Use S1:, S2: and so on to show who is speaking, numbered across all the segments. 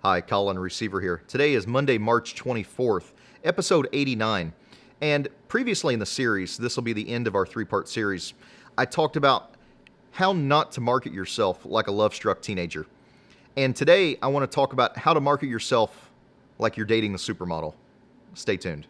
S1: Hi, Colin, receiver here. Today is Monday, March 24th, episode 89. And previously in the series, this will be the end of our three-part series, I talked about how not to market yourself like a love-struck teenager. And today, I want to talk about how to market yourself like you're dating the supermodel. Stay tuned.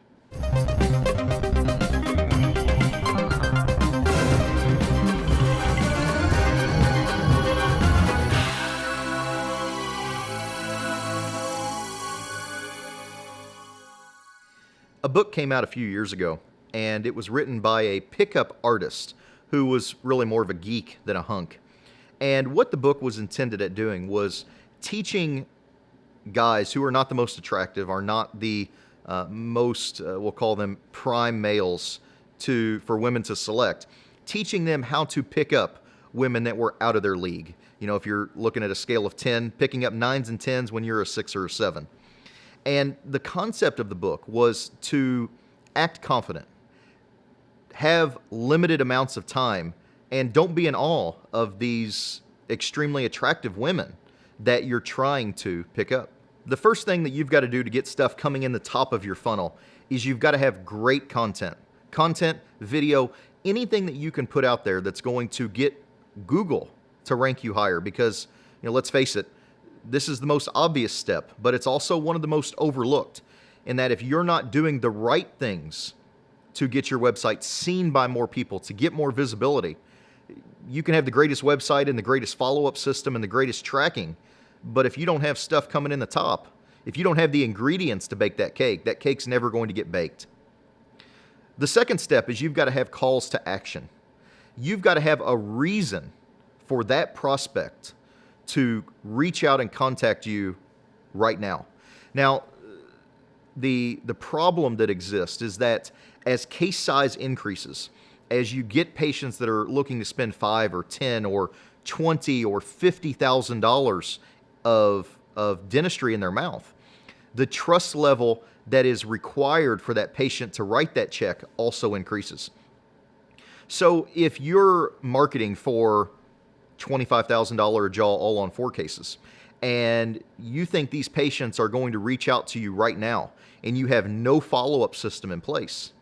S1: A book came out a few years ago, and it was written by a pickup artist who was really more of a geek than a hunk. And what the book was intended at doing was teaching guys who are not the most attractive, are not the we'll call them prime males for women to select, teaching them how to pick up women that were out of their league. You know, if you're looking at a scale of 10, picking up 9s and 10s when you're a 6 or a 7. And the concept of the book was to act confident, have limited amounts of time, and don't be in awe of these extremely attractive women that you're trying to pick up. The first thing that you've got to do to get stuff coming in the top of your funnel is you've got to have great content. Content, video, anything that you can put out there that's going to get Google to rank you higher because, let's face it, this is the most obvious step, but it's also one of the most overlooked in that if you're not doing the right things to get your website seen by more people, to get more visibility, you can have the greatest website and the greatest follow-up system and the greatest tracking, but if you don't have stuff coming in the top, if you don't have the ingredients to bake that cake's never going to get baked. The second step is you've got to have calls to action. You've got to have a reason for that prospect to reach out and contact you right now. Now, the problem that exists is that as case size increases, as you get patients that are looking to spend $5 or $10 or $20 or $50,000 of dentistry in their mouth, the trust level that is required for that patient to write that check also increases. So if you're marketing for $25,000 a jaw all on 4 cases, and you think these patients are going to reach out to you right now, and you have no follow-up system in place,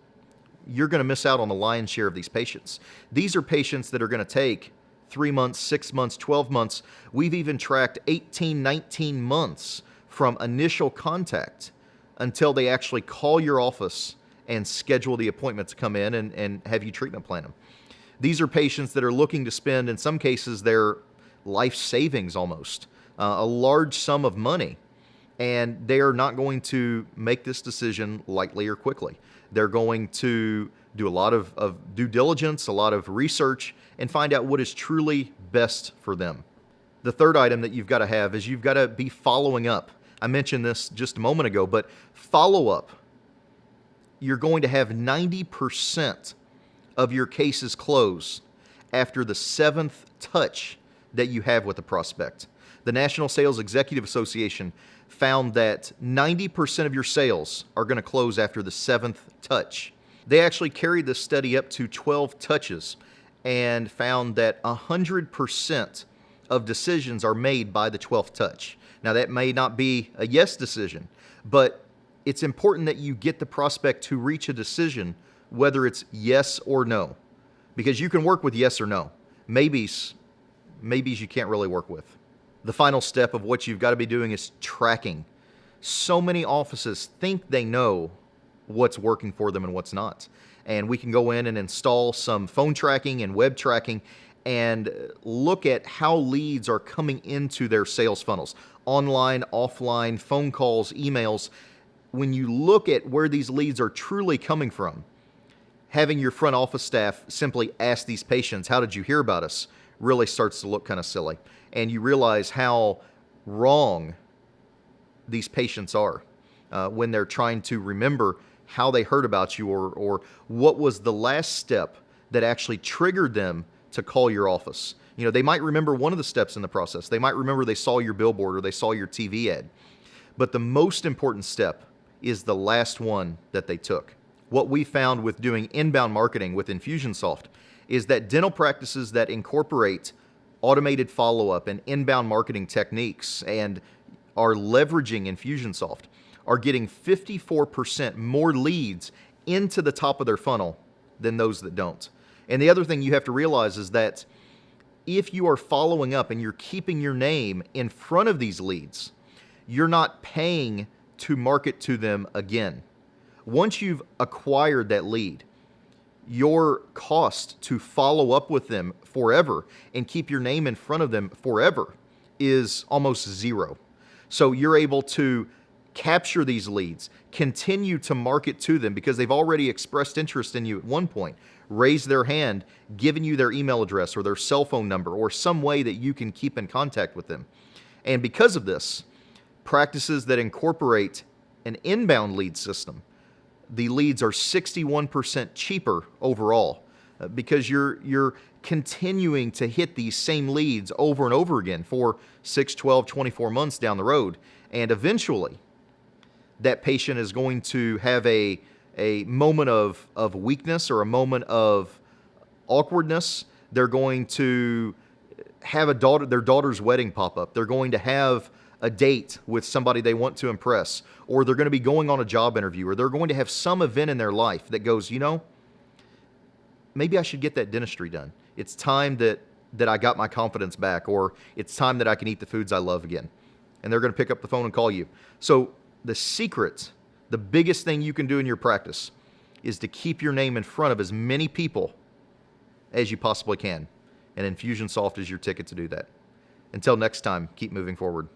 S1: you're going to miss out on the lion's share of these patients. These are patients that are going to take 3 months, 6 months, 12 months. We've even tracked 18, 19 months from initial contact until they actually call your office and schedule the appointment to come in and have you treatment plan them. These are patients that are looking to spend, in some cases, their life savings almost, a large sum of money, and they are not going to make this decision lightly or quickly. They're going to do a lot of due diligence, a lot of research, and find out what is truly best for them. The third item that you've got to have is you've got to be following up. I mentioned this just a moment ago, but follow up. You're going to have 90% of your cases close after the 7th touch that you have with the prospect. The National Sales Executive Association found that 90% of your sales are going to close after the 7th touch. They actually carried this study up to 12 touches and found that 100% of decisions are made by the 12th touch. Now, that may not be a yes decision, but it's important that you get the prospect to reach a decision whether it's yes or no, because you can work with yes or no. Maybes you can't really work with. The final step of what you've got to be doing is tracking. So many offices think they know what's working for them and what's not. And we can go in and install some phone tracking and web tracking and look at how leads are coming into their sales funnels. Online, offline, phone calls, emails. When you look at where these leads are truly coming from, having your front office staff simply ask these patients, "How did you hear about us?" really starts to look kind of silly. And you realize how wrong these patients are when they're trying to remember how they heard about you or what was the last step that actually triggered them to call your office. They might remember one of the steps in the process. They might remember they saw your billboard or they saw your TV ad. But the most important step is the last one that they took. What we found with doing inbound marketing with Infusionsoft is that dental practices that incorporate automated follow-up and inbound marketing techniques and are leveraging Infusionsoft are getting 54% more leads into the top of their funnel than those that don't. And the other thing you have to realize is that if you are following up and you're keeping your name in front of these leads, you're not paying to market to them again. Once you've acquired that lead, your cost to follow up with them forever and keep your name in front of them forever is almost zero. So you're able to capture these leads, continue to market to them because they've already expressed interest in you at one point, raised their hand, given you their email address or their cell phone number or some way that you can keep in contact with them. And because of this, practices that incorporate an inbound lead system, the leads are 61% cheaper overall because you're continuing to hit these same leads over and over again for 6, 12, 24 months down the road. And eventually, that patient is going to have a moment of weakness or a moment of awkwardness. They're going to have their daughter's wedding pop up. They're going to have a date with somebody they want to impress, or they're going to be going on a job interview, or they're going to have some event in their life that goes, maybe I should get that dentistry done. It's time that I got my confidence back, or it's time that I can eat the foods I love again. And they're going to pick up the phone and call you. So the secret, the biggest thing you can do in your practice is to keep your name in front of as many people as you possibly can. And Infusionsoft is your ticket to do that. Until next time, keep moving forward.